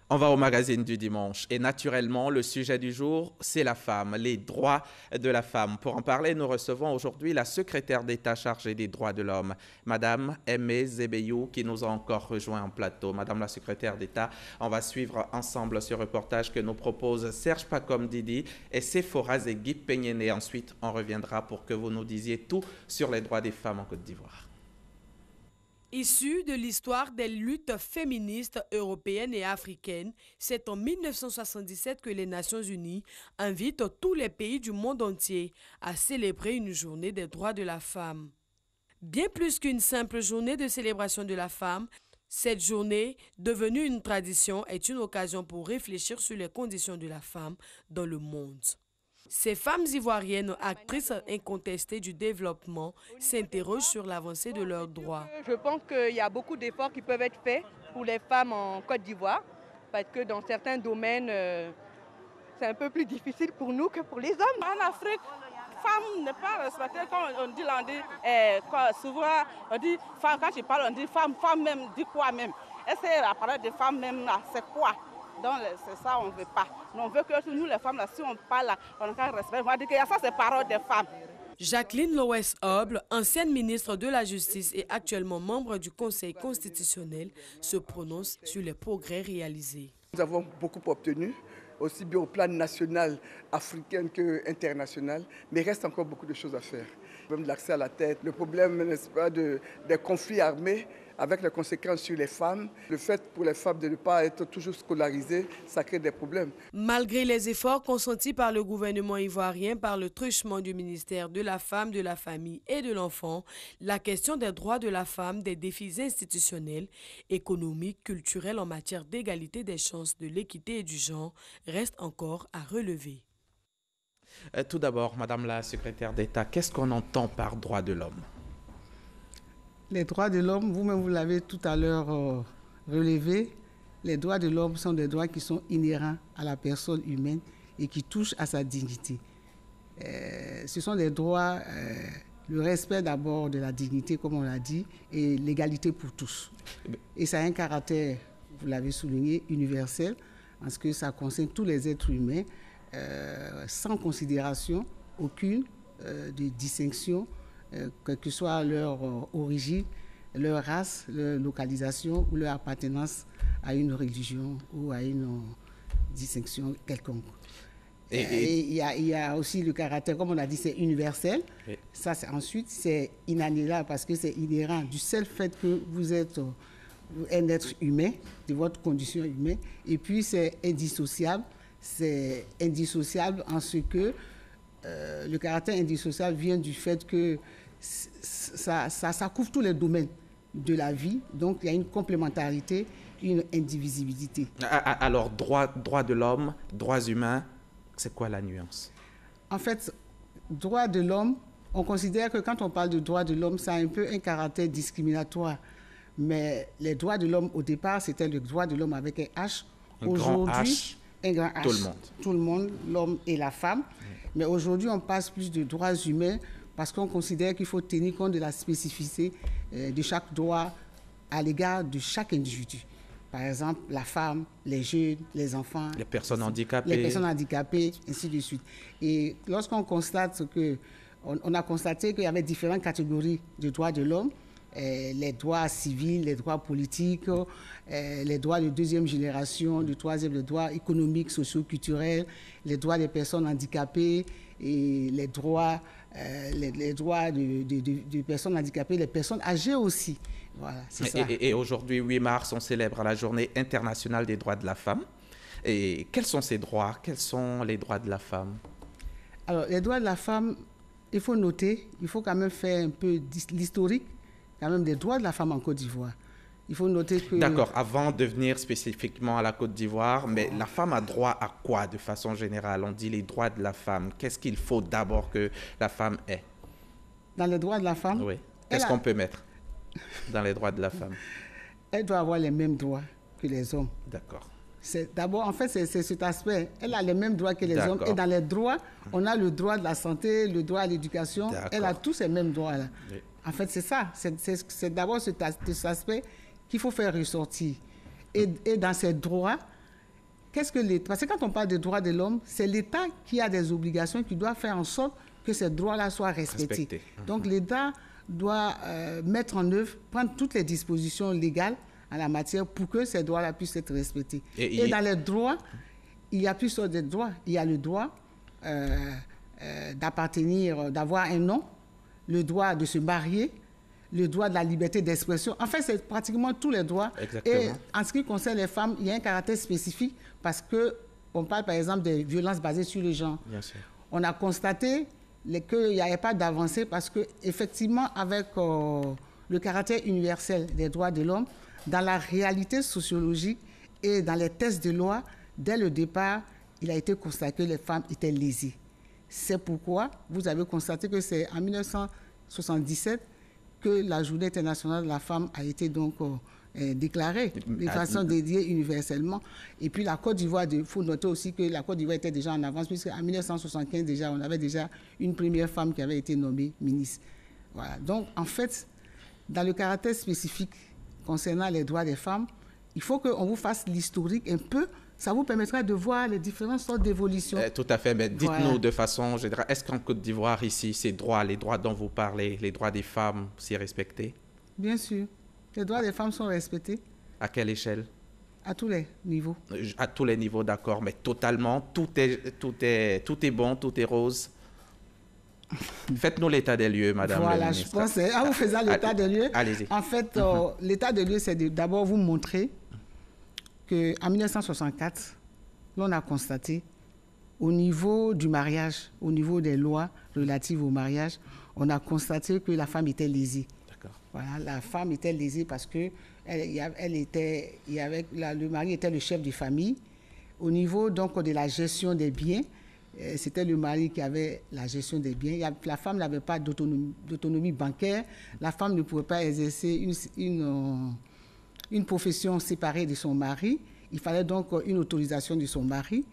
On va au magazine du dimanche et naturellement, le sujet du jour, c'est la femme, les droits de la femme. Pour en parler, nous recevons aujourd'hui la secrétaire d'État chargée des droits de l'homme, Madame Aimée Zebeyou, qui nous a encore rejoint en plateau. Madame la secrétaire d'État, on va suivre ensemble ce reportage que nous proposent Serge Pacom Didi et Sephora Zegui Peignéné. Ensuite, on reviendra pour que vous nous disiez tout sur les droits des femmes en Côte d'Ivoire. Issu de l'histoire des luttes féministes européennes et africaines, c'est en 1977 que les Nations Unies invitent tous les pays du monde entier à célébrer une journée des droits de la femme. Bien plus qu'une simple journée de célébration de la femme, cette journée, devenue une tradition, est une occasion pour réfléchir sur les conditions de la femme dans le monde. Ces femmes ivoiriennes, actrices incontestées du développement, s'interrogent sur l'avancée de leurs droits. Je pense qu'il y a beaucoup d'efforts qui peuvent être faits pour les femmes en Côte d'Ivoire, parce que dans certains domaines, c'est un peu plus difficile pour nous que pour les hommes. En Afrique, femme n'est pas respectée, quand on dit, souvent on dit femme, quand je parle, on dit femme, femme même, dit quoi même? Est-ce que la parole de femme même, c'est quoi? Donc c'est ça, on ne veut pas. On veut que nous, les femmes, là, si on parle, on a un respect. On va dire qu'il y a ça, c'est paroles des femmes. Jacqueline Loès-Hoble, ancienne ministre de la Justice et actuellement membre du Conseil constitutionnel, se prononce sur les progrès réalisés. Nous avons beaucoup obtenu, aussi bien au plan national, africain qu'international, mais il reste encore beaucoup de choses à faire. Le problème de l'accès à la tête, le problème, n'est-ce pas, des conflits armés, avec les conséquences sur les femmes. Le fait pour les femmes de ne pas être toujours scolarisées, ça crée des problèmes. Malgré les efforts consentis par le gouvernement ivoirien par le truchement du ministère de la Femme, de la Famille et de l'Enfant, la question des droits de la femme, des défis institutionnels, économiques, culturels en matière d'égalité des chances, de l'équité et du genre reste encore à relever. Tout d'abord, Madame la secrétaire d'État, qu'est-ce qu'on entend par droits de l'homme? Les droits de l'homme, vous-même vous l'avez tout à l'heure relevé, les droits de l'homme sont des droits qui sont inhérents à la personne humaine et qui touchent à sa dignité. Ce sont des droits, le respect d'abord de la dignité, comme on l'a dit, et l'égalité pour tous. Et ça a un caractère, vous l'avez souligné, universel, parce que ça concerne tous les êtres humains, sans considération aucune de distinction, quelle que soit leur origine, leur race, leur localisation ou leur appartenance à une religion ou à une distinction quelconque. Et il y a aussi le caractère, comme on a dit, c'est universel. Oui. Ça, ensuite, c'est inaliénable parce que c'est inhérent du seul fait que vous êtes un être humain, de votre condition humaine. Et puis, c'est indissociable. C'est indissociable en ce que le caractère indissociable vient du fait que ça couvre tous les domaines de la vie. Donc, il y a une complémentarité, une indivisibilité. Alors, droits de l'homme, droits humains, c'est quoi la nuance? En fait, droits de l'homme, on considère que quand on parle de droits de l'homme, ça a un peu un caractère discriminatoire. Mais les droits de l'homme, au départ, c'était le droit de l'homme avec un H. Aujourd'hui, un grand H. Tout le monde. Tout le monde, l'homme et la femme. Oui. Mais aujourd'hui, on passe plus de droits humains parce qu'on considère qu'il faut tenir compte de la spécificité de chaque droit à l'égard de chaque individu. Par exemple, la femme, les jeunes, les enfants, les personnes handicapées. Les personnes handicapées, ainsi de suite. Et lorsqu'on constate on a constaté qu'il y avait différentes catégories de droits de l'homme, les droits civils, les droits politiques, les droits de deuxième génération, de troisième, les droits économiques, sociaux, culturels, les droits des personnes handicapées et les droits des personnes handicapées, les personnes âgées aussi. Voilà, c'est ça. Et aujourd'hui, 8 mars, on célèbre la Journée internationale des droits de la femme. Et quels sont ces droits? Quels sont les droits de la femme? Alors, les droits de la femme, il faut noter, il faut quand même faire un peu l'historique quand même des droits de la femme en Côte d'Ivoire. Il faut noter que... D'accord, avant de venir spécifiquement à la Côte d'Ivoire, mais la femme a droit à quoi de façon générale? On dit les droits de la femme. Qu'est-ce qu'il faut d'abord que la femme ait? Dans les droits de la femme? Oui. Qu'est-ce qu'on peut mettre dans les droits de la femme? Elle doit avoir les mêmes droits que les hommes. D'accord. D'abord, en fait, c'est cet aspect. Elle a les mêmes droits que les hommes. Et dans les droits, on a le droit de la santé, le droit à l'éducation. Elle a tous ces mêmes droits-là. Oui. En fait, c'est ça. C'est d'abord cet aspect qu'il faut faire ressortir. Et dans ces droits, qu'est-ce que l'État... Parce que quand on parle des droits de l'homme, c'est l'État qui a des obligations, qui doit faire en sorte que ces droits-là soient respectés. Donc l'État doit mettre en œuvre, prendre toutes les dispositions légales en la matière pour que ces droits-là puissent être respectés. Et dans les droits, il y a plusieurs de droits. Il y a le droit d'appartenir, d'avoir un nom, le droit de se marier, le droit de la liberté d'expression. En fait, c'est pratiquement tous les droits. Exactement. Et en ce qui concerne les femmes, il y a un caractère spécifique parce qu'on parle par exemple des violences basées sur le genre. Bien sûr. On a constaté qu'il n'y avait pas d'avancée parce qu'effectivement, avec le caractère universel des droits de l'homme, dans la réalité sociologique et dans les tests de loi, dès le départ, il a été constaté que les femmes étaient lésées. C'est pourquoi vous avez constaté que c'est en 1977 que la Journée internationale de la femme a été donc déclarée de façon dédiée universellement. Et puis la Côte d'Ivoire, il faut noter aussi que la Côte d'Ivoire était déjà en avance, puisqu'en 1975 déjà, on avait déjà une première femme qui avait été nommée ministre. Voilà. Donc en fait, dans le caractère spécifique concernant les droits des femmes, il faut qu'on vous fasse l'historique un peu. Ça vous permettra de voir les différentes sortes d'évolutions. Tout à fait, mais dites-nous de façon générale, est-ce qu'en Côte d'Ivoire, ici, ces droits, les droits dont vous parlez, les droits des femmes, c'est respecté? Bien sûr. Les droits des femmes sont respectés. À quelle échelle? À tous les niveaux. À tous les niveaux, d'accord, mais totalement, tout est bon, tout est rose. Faites-nous l'état des lieux, Madame la ministre. Voilà, je pense, en vous faisant l'état des lieux, allez-y. En fait, l'état des lieux, c'est d'abord vous montrer qu'en 1964, l'on a constaté au niveau du mariage, au niveau des lois relatives au mariage, on a constaté que la femme était lésée. D'accord. Voilà, la femme était lésée parce que le mari était le chef de famille. Au niveau donc de la gestion des biens, c'était le mari qui avait la gestion des biens. La femme n'avait pas d'autonomie bancaire. La femme ne pouvait pas exercer une profession séparée de son mari. Il fallait donc une autorisation de son mari.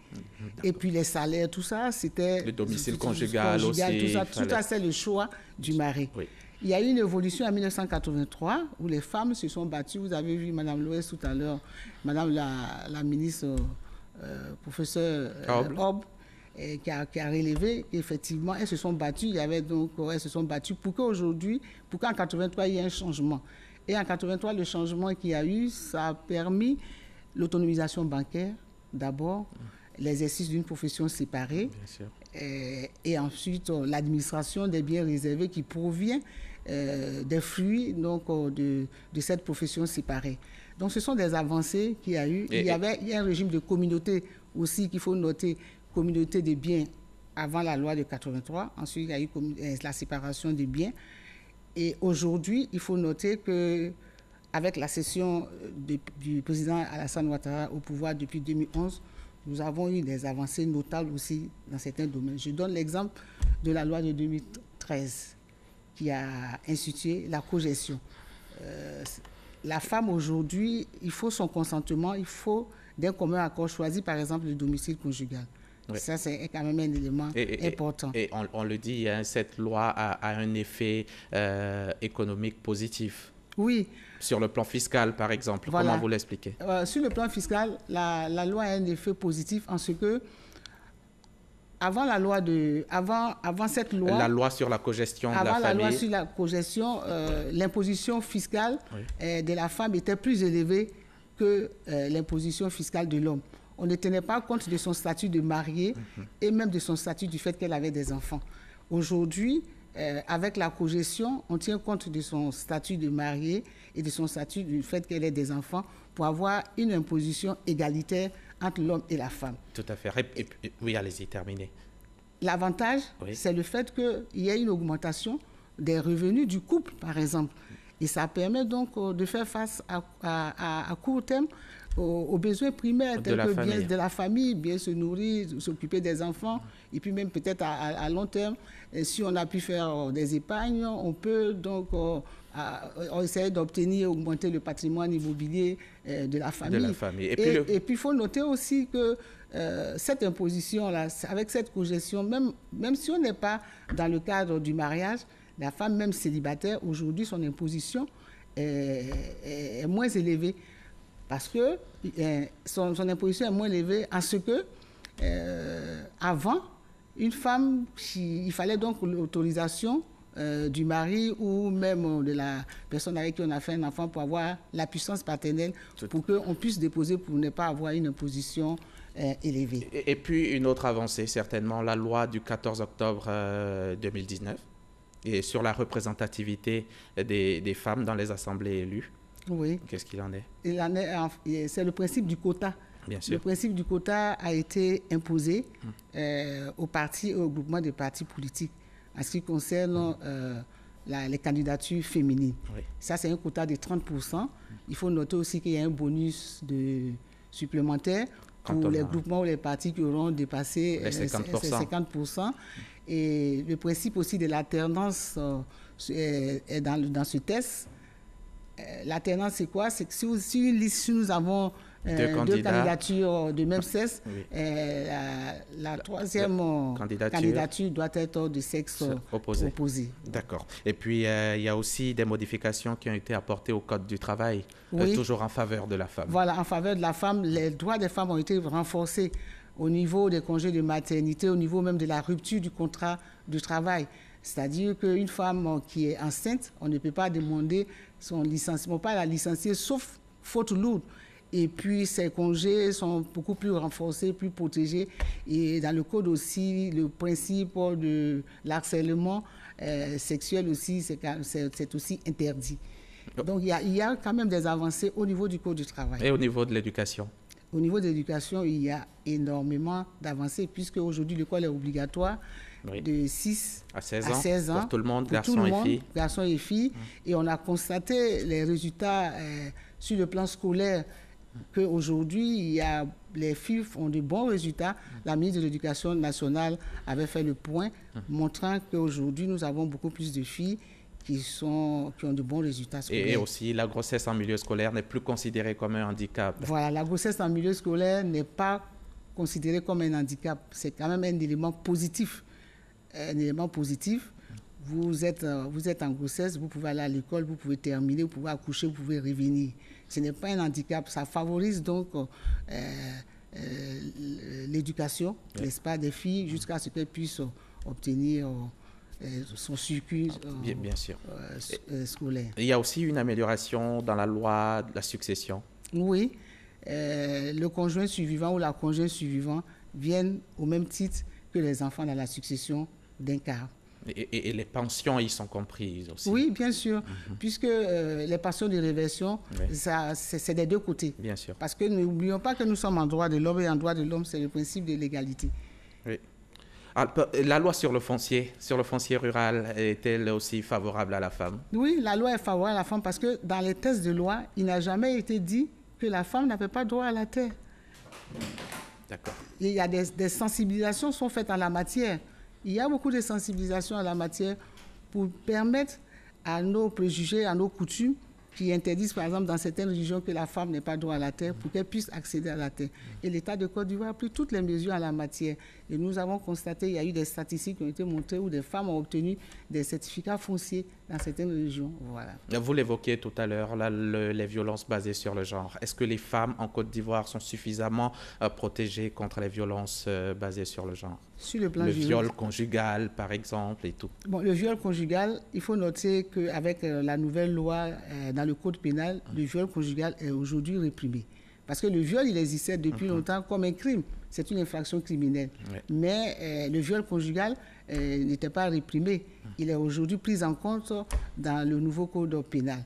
Et puis les salaires, tout ça, c'était... Le domicile conjugal aussi. Tout ça, c'est le choix du mari. Oui. Il y a eu une évolution en 1983 où les femmes se sont battues. Vous avez vu Mme Loès tout à l'heure, Mme la ministre, professeur Hobb, qui a relevé qu'effectivement, elles se sont battues. Elles se sont battues pour qu'aujourd'hui, pour qu'en 1983, il y ait un changement. Et en 1983, le changement qu'il y a eu, ça a permis l'autonomisation bancaire, d'abord, l'exercice d'une profession séparée, et ensuite l'administration des biens réservés qui provient des fruits donc, de cette profession séparée. Donc ce sont des avancées qu'il y a eu. Il y a un régime de communauté aussi qu'il faut noter, communauté des biens avant la loi de 83. Ensuite, il y a eu la séparation des biens. Et aujourd'hui, il faut noter qu'avec la cession du président Alassane Ouattara au pouvoir depuis 2011, nous avons eu des avancées notables aussi dans certains domaines. Je donne l'exemple de la loi de 2013 qui a institué la cogestion. La femme aujourd'hui, il faut son consentement, il faut d'un commun accord choisi par exemple le domicile conjugal. Oui. Ça, c'est quand même un élément important. Et on le dit, hein, cette loi a un effet économique positif. Oui. Sur le plan fiscal, par exemple. Voilà. Comment vous l'expliquez? Sur le plan fiscal, la loi a un effet positif en ce que, avant cette loi... La loi sur la cogestion de la famille. Avant la loi sur la cogestion, l'imposition fiscale de la femme était plus élevée que l'imposition fiscale de l'homme. On ne tenait pas compte de son statut de mariée et même de son statut du fait qu'elle avait des enfants. Aujourd'hui, avec la cogestion, on tient compte de son statut de mariée et de son statut du fait qu'elle ait des enfants pour avoir une imposition égalitaire entre l'homme et la femme. Tout à fait. Oui, allez-y, terminez. L'avantage, c'est le fait qu'il y ait une augmentation des revenus du couple, par exemple. Et ça permet donc de faire face à court terme aux besoins primaires tels que bien de la famille, bien se nourrir, s'occuper des enfants, et puis même peut-être à long terme, si on a pu faire des épargnes, on peut donc essayer d'obtenir, augmenter le patrimoine immobilier de la famille. Et puis il faut noter aussi que cette imposition-là, avec cette cogestion, même si on n'est pas dans le cadre du mariage, la femme même célibataire, aujourd'hui, son imposition est moins élevée. Parce que son imposition est moins élevée en ce que, avant, une femme, il fallait donc l'autorisation du mari ou même de la personne avec qui on a fait un enfant pour avoir la puissance paternelle, pour qu'on puisse déposer pour ne pas avoir une imposition élevée. Et puis une autre avancée, certainement, la loi du 14 octobre 2019 et sur la représentativité des femmes dans les assemblées élues. Oui. Qu'est-ce qu'il en est? C'est le principe du quota. Bien sûr. Le principe du quota a été imposé aux partis, au groupement des partis politiques en ce qui concerne les candidatures féminines. Oui. Ça, c'est un quota de 30%. Il faut noter aussi qu'il y a un bonus supplémentaire pour les groupements ou les partis qui auront dépassé ces 50%. Et le principe aussi de l'alternance est dans ce test. L'alternance, c'est quoi? C'est que si nous avons deux candidatures de même sexe, oui. La troisième candidature doit être de sexe opposé. D'accord. Et puis, il y a aussi des modifications qui ont été apportées au Code du travail, oui. Toujours en faveur de la femme. Voilà, en faveur de la femme. Les droits des femmes ont été renforcés au niveau des congés de maternité, au niveau même de la rupture du contrat de travail. C'est-à-dire qu'une femme qui est enceinte, on ne peut pas demander son licenciement, pas la licencier, sauf faute lourde. Et puis, ces congés sont beaucoup plus renforcés, plus protégés. Et dans le code aussi, le principe de l'harcèlement sexuel aussi, c'est aussi interdit. Donc, il y a quand même des avancées au niveau du code du travail. Et au niveau de l'éducation? Au niveau de l'éducation, il y a énormément d'avancées, puisque aujourd'hui, l'école est obligatoire. Oui. De 6 à 16 ans. Pour tout le monde, garçons et filles. Et on a constaté les résultats sur le plan scolaire qu'aujourd'hui, les filles ont de bons résultats. La ministre de l'Éducation nationale avait fait le point, montrant qu'aujourd'hui, nous avons beaucoup plus de filles qui ont de bons résultats scolaires. Et aussi, la grossesse en milieu scolaire n'est plus considérée comme un handicap. Voilà, la grossesse en milieu scolaire n'est pas considérée comme un handicap. C'est quand même un élément positif. Un élément positif. Vous êtes en grossesse, vous pouvez aller à l'école, vous pouvez terminer, vous pouvez accoucher, vous pouvez revenir. Ce n'est pas un handicap. Ça favorise donc l'éducation, n'est-ce pas, des filles jusqu'à ce qu'elles puissent obtenir son circuit bien sûr. Scolaire. Il y a aussi une amélioration dans la loi de la succession. Oui. Le conjoint survivant ou la conjointe survivante viennent au même titre que les enfants dans la succession d'un quart. Et les pensions y sont comprises aussi. Oui, bien sûr, puisque les pensions de réversion, oui. C'est des deux côtés. Bien sûr. Parce que n'oublions pas que nous sommes en droit de l'homme, et en droit de l'homme, c'est le principe de l'égalité. Oui. Alors, la loi sur le foncier rural, est-elle aussi favorable à la femme? Oui, la loi est favorable à la femme parce que dans les textes de loi, il n'a jamais été dit que la femme n'avait pas droit à la terre. D'accord. Il y a des sensibilisations qui sont faites en la matière. Il y a beaucoup de sensibilisations en la matière pour permettre à nos préjugés, à nos coutumes qui interdisent, par exemple, dans certaines régions que la femme n'ait pas droit à la terre, pour qu'elle puisse accéder à la terre. Et l'État de Côte d'Ivoire a pris toutes les mesures en la matière. Et nous avons constaté, il y a eu des statistiques qui ont été montrées où des femmes ont obtenu des certificats fonciers dans certaines régions. Voilà. Vous l'évoquiez tout à l'heure, les violences basées sur le genre. Est-ce que les femmes en Côte d'Ivoire sont suffisamment protégées contre les violences basées sur le genre? Sur le plan viol conjugal, par exemple, et tout. Bon, le viol conjugal, il faut noter qu'avec la nouvelle loi dans le code pénal, le viol conjugal est aujourd'hui réprimé. Parce que le viol, il existait depuis longtemps comme un crime. C'est une infraction criminelle. Oui. Mais le viol conjugal n'était pas réprimé. Il est aujourd'hui pris en compte dans le nouveau code pénal.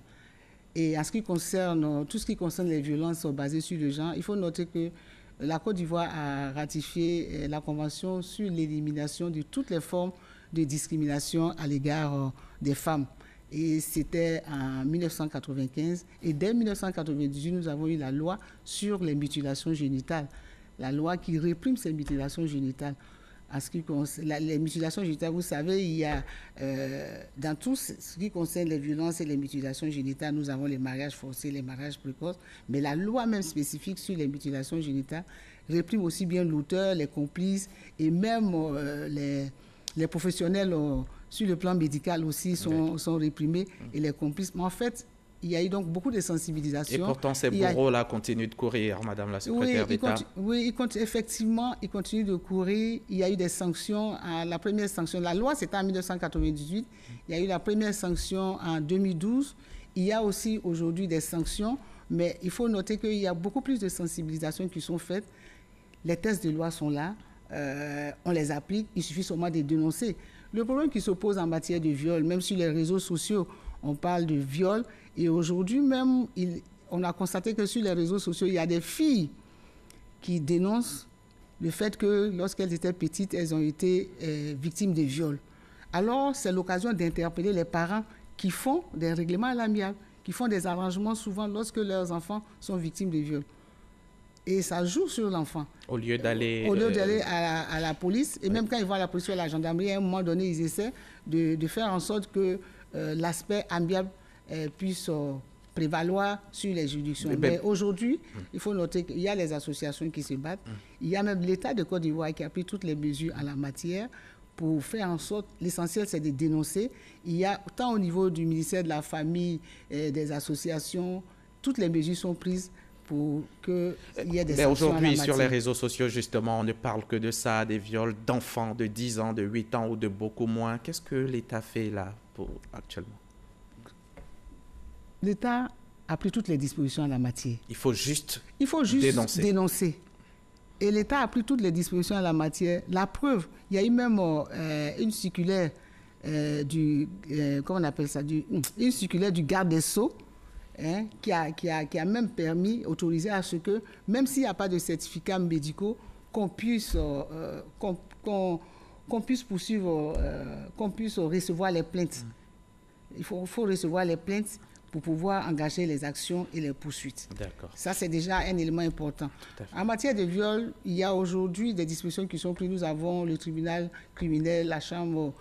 Et en ce qui concerne tout ce qui concerne les violences basées sur le genre, il faut noter que la Côte d'Ivoire a ratifié la Convention sur l'élimination de toutes les formes de discrimination à l'égard des femmes. Et c'était en 1995. Et dès 1998, nous avons eu la loi sur les mutilations génitales. La loi qui réprime ces mutilations génitales. En ce qui concerne les mutilations génitales, vous savez, il y a dans tout ce qui concerne les violences et les mutilations génitales, nous avons les mariages forcés, les mariages précoces, mais la loi même spécifique sur les mutilations génitales réprime aussi bien l'auteur, les complices et même les professionnels sur le plan médical aussi sont réprimés et les complices. Mais en fait, Il y a eu donc beaucoup de sensibilisation. Et pourtant, ces bourreaux-là continuent de courir, Madame la secrétaire d'État. Oui, effectivement, ils continuent de courir. Il y a eu des sanctions. La première sanction, la loi, c'était en 1998. Il y a eu la première sanction en 2012. Il y a aussi aujourd'hui des sanctions, mais il faut noter qu'il y a beaucoup plus de sensibilisation qui sont faites. Les tests de loi sont là, on les applique, il suffit seulement de dénoncer. Le problème qui se pose en matière de viol, même sur les réseaux sociaux, on parle de viol, et aujourd'hui même, on a constaté que sur les réseaux sociaux, il y a des filles qui dénoncent le fait que lorsqu'elles étaient petites, elles ont été victimes de viol. Alors, c'est l'occasion d'interpeller les parents qui font des règlements à l'amiable, qui font des arrangements souvent lorsque leurs enfants sont victimes de viol. Et ça joue sur l'enfant. Au lieu d'aller à la police, et même quand ils vont à la police ou à la gendarmerie, à un moment donné, ils essaient de faire en sorte que l'aspect amiable puisse prévaloir sur les juridictions. Mais aujourd'hui, il faut noter qu'il y a les associations qui se battent. Il y a même l'État de Côte d'Ivoire qui a pris toutes les mesures en la matière pour faire en sorte, l'essentiel c'est de dénoncer. Il y a, tant au niveau du ministère de la Famille, des associations, toutes les mesures sont prises pour qu'il y ait des sanctions. Mais aujourd'hui, sur les réseaux sociaux, justement, on ne parle que de ça, des viols d'enfants de 10 ans, de 8 ans ou de beaucoup moins. Qu'est-ce que l'État fait là actuellement? L'État a pris toutes les dispositions en la matière. Il faut juste dénoncer. Et l'État a pris toutes les dispositions en la matière. La preuve, il y a eu même une circulaire comment on appelle ça, une circulaire du garde des Sceaux, qui a même permis, autorisé à ce que, même s'il n'y a pas de certificats médicaux, qu'on puisse poursuivre, qu'on puisse recevoir les plaintes. Il faut recevoir les plaintes pour pouvoir engager les actions et les poursuites. D'accord. Ça, c'est déjà un élément important. En matière de viol, il y a aujourd'hui des dispositions qui sont prises. Nous avons le tribunal criminel, la chambre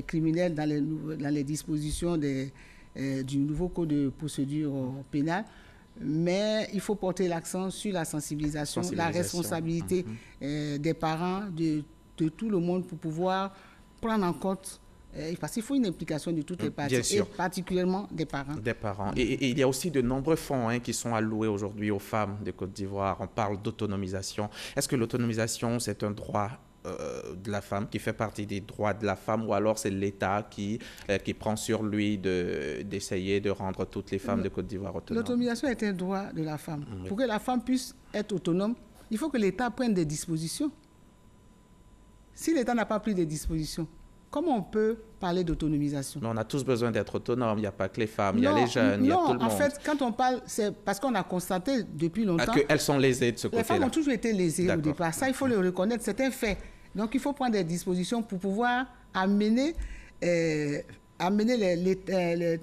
criminelle dans les dispositions du nouveau code de procédure pénale. Mais il faut porter l'accent sur la sensibilisation, la responsabilité des parents, de tout le monde pour pouvoir prendre en compte. Parce qu'il faut une implication de toutes les parties, et particulièrement des parents. Des parents. Et il y a aussi de nombreux fonds qui sont alloués aujourd'hui aux femmes de Côte d'Ivoire. On parle d'autonomisation. Est-ce que l'autonomisation, c'est un droit de la femme, qui fait partie des droits de la femme, ou alors c'est l'État qui prend sur lui d'essayer de rendre toutes les femmes de Côte d'Ivoire autonomes? L'autonomisation est un droit de la femme. Pour que la femme puisse être autonome, il faut que l'État prenne des dispositions. Si l'État n'a pas pris des dispositions, comment on peut parler d'autonomisation? Mais on a tous besoin d'être autonomes. Il n'y a pas que les femmes, il y a les jeunes, il y a tout le monde. En fait, quand on parle, c'est parce qu'on a constaté depuis longtemps qu'elles sont lésées de ce côté-là. Les femmes ont toujours été lésées au départ. Ça, il faut le reconnaître, c'est un fait. Donc, il faut prendre des dispositions pour pouvoir amener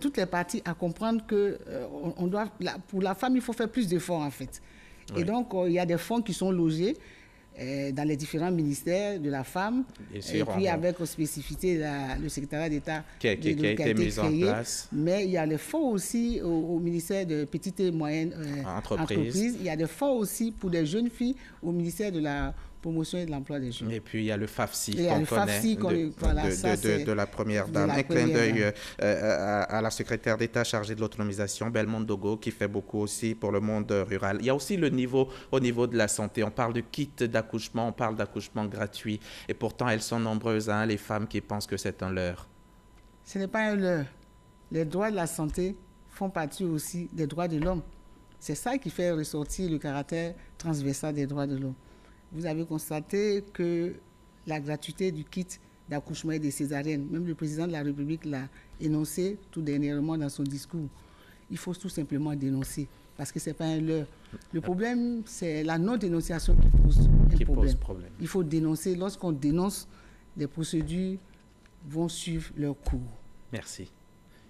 toutes les parties à comprendre que pour la femme, il faut faire plus d'efforts, en fait. Oui. Et donc, il y a des fonds qui sont logés dans les différents ministères de la femme, et puis avec spécificité le secrétariat d'État qui a été mis en place. Mais il y a les fonds aussi au ministère de petites et moyennes entreprises. Il y a des fonds aussi pour des jeunes filles au ministère de la promotion et de l'emploi des jeunes. Et puis il y a le FAFSI qu'on connaît de la première dame. Un clin d'œil à la secrétaire d'État chargée de l'autonomisation, Belmonde Dogo, qui fait beaucoup aussi pour le monde rural. Il y a aussi au niveau de la santé. On parle de kits d'accouchement, on parle d'accouchement gratuit. Et pourtant, elles sont nombreuses, les femmes qui pensent que c'est un leurre. Ce n'est pas un leurre. Les droits de la santé font partie aussi des droits de l'homme. C'est ça qui fait ressortir le caractère transversal des droits de l'homme. Vous avez constaté que la gratuité du kit d'accouchement et des césariennes, même le président de la République l'a énoncé tout dernièrement dans son discours. Il faut tout simplement dénoncer, parce que ce n'est pas un leurre. Le problème, c'est la non-dénonciation qui pose problème. Il faut dénoncer. Lorsqu'on dénonce, les procédures vont suivre leur cours. Merci.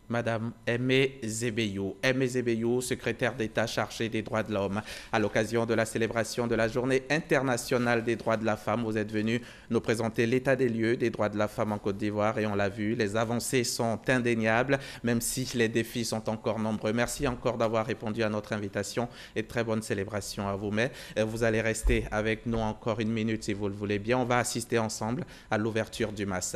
Madame Aimée Zébéyou. Aimée Zébéyou, secrétaire d'État chargée des droits de l'homme. À l'occasion de la célébration de la Journée internationale des droits de la femme, vous êtes venue nous présenter l'état des lieux des droits de la femme en Côte d'Ivoire et on l'a vu, les avancées sont indéniables, même si les défis sont encore nombreux. Merci encore d'avoir répondu à notre invitation et très bonne célébration à vous. Mais vous allez rester avec nous encore une minute si vous le voulez bien. On va assister ensemble à l'ouverture du massacre.